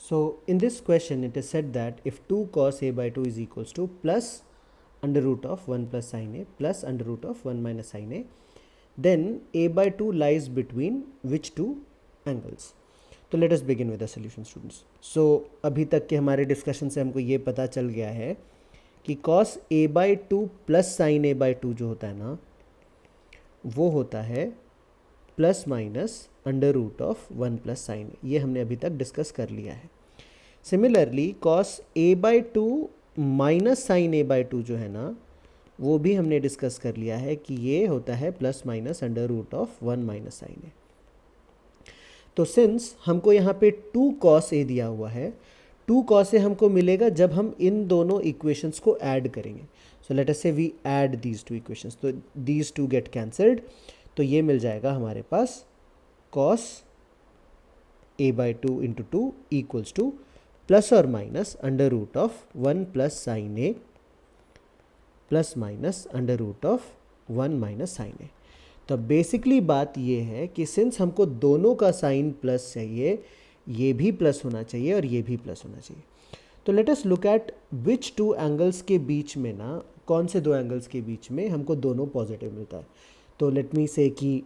So in this question it is said that if 2 cos a by 2 is equals to plus under root of 1 plus sin a plus under root of 1 minus sin a, then a by 2 lies between which two angles? तो let us begin with the solution students. So अभी तक के हमारे discussion से हमको ये पता चल गया है कि cos a by two plus sine a by two जो होता है ना, वो होता है plus minus under root of 1 plus sine A. ये हमने अभी तक डिस्कस कर लिया है. Similarly cos a by two minus sine a by two जो है ना, वो भी हमने डिस्कस कर लिया है कि ये होता है plus minus under root of 1 minus sine A. तो सिंस हमको यहाँ पे 2 cos a दिया हुआ है, 2 cos a हमको मिलेगा जब हम इन दोनों इक्वेशंस को ऐड करेंगे. सो let us say we add these two equations, तो दीज टू गेट कैंसल्ड. तो ये मिल जाएगा हमारे पास cos a by two into two equals to plus और minus under root of 1 plus sine A plus minus under root of 1 minus sine A. तो basically बात ये है कि सिंस हमको दोनों का साइन प्लस चाहिए, ये भी प्लस होना चाहिए और ये भी प्लस होना चाहिए. तो let us look at which two angles के बीच में ना, कौन से दो एंगल्स के बीच में हमको दोनों पॉजिटिव मिलता है. तो लेट मी से कि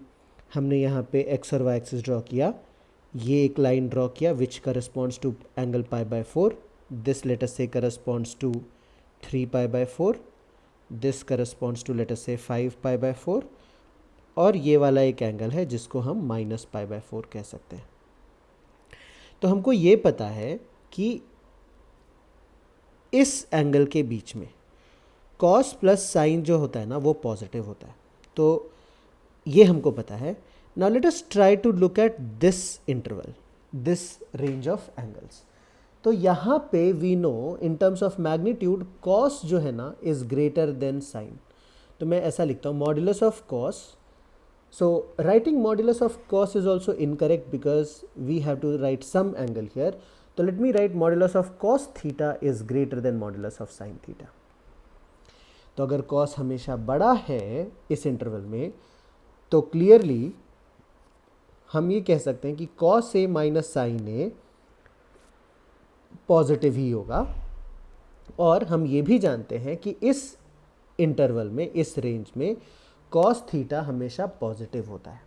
हमने यहाँ पे एक्स और वाई एक्सिस ड्रॉ किया, ये एक लाइन ड्रॉ किया which corresponds to angle pi by 4. This let us say corresponds to 3 pi by 4. This corresponds to let us say 5 pi by 4. और ये वाला एक एंगल है जिसको हम माइनस पाई बाय 4 कह सकते हैं. तो हमको ये पता है कि इस एंगल के बीच में कॉस प्लस साइन जो होता है ना, वो पॉजिटिव होता है. तो ये हमको पता है. Now let us try to look at this interval, this range of angles. तो यहाँ पे we know in terms of magnitude cos जो है ना इज ग्रेटर देन साइन. तो मैं ऐसा लिखता हूँ modulus of cos. So writing modulus of cos is also incorrect because we have to write some angle here. So let me write modulus of cos theta is greater than modulus of sin theta. तो अगर cos हमेशा बड़ा है इस interval में, तो clearly हम ये कह सकते हैं कि cos a minus sine A positive ही होगा. और हम ये भी जानते हैं कि इस इंटरवल में, इस रेंज में cos थीटा हमेशा पॉजिटिव होता है.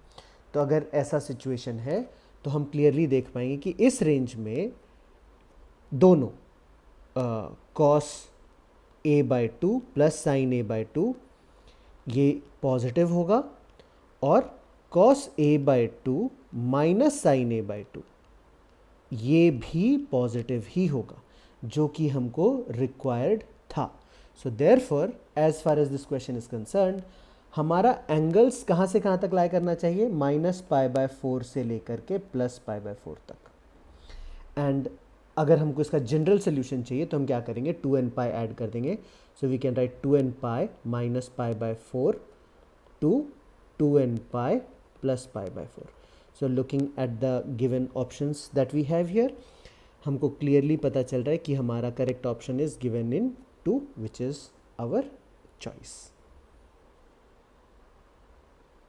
तो अगर ऐसा सिचुएशन है तो हम क्लियरली देख पाएंगे कि इस रेंज में दोनों cos a by two plus sine a by two ये पॉजिटिव होगा और cos a by two minus sine a by two ये भी पॉजिटिव ही होगा, जो कि हमको रिक्वायर्ड था. So therefore as far as this question is concerned, हमारा एंगल्स कहाँ से कहाँ तक लाई करना चाहिए, माइनस पाई बाय 4 से लेकर के प्लस पाई बाय 4 तक. एंड अगर हमको इसका जनरल सोल्यूशन चाहिए तो हम क्या करेंगे, 2n पाई ऐड कर देंगे. So we can write 2n pi minus pi by 4 to 2n pi plus pi by 4. So looking at the given options that we have here, हमको क्लियरली पता चल रहा है कि हमारा correct option is given in 2 which is our choice.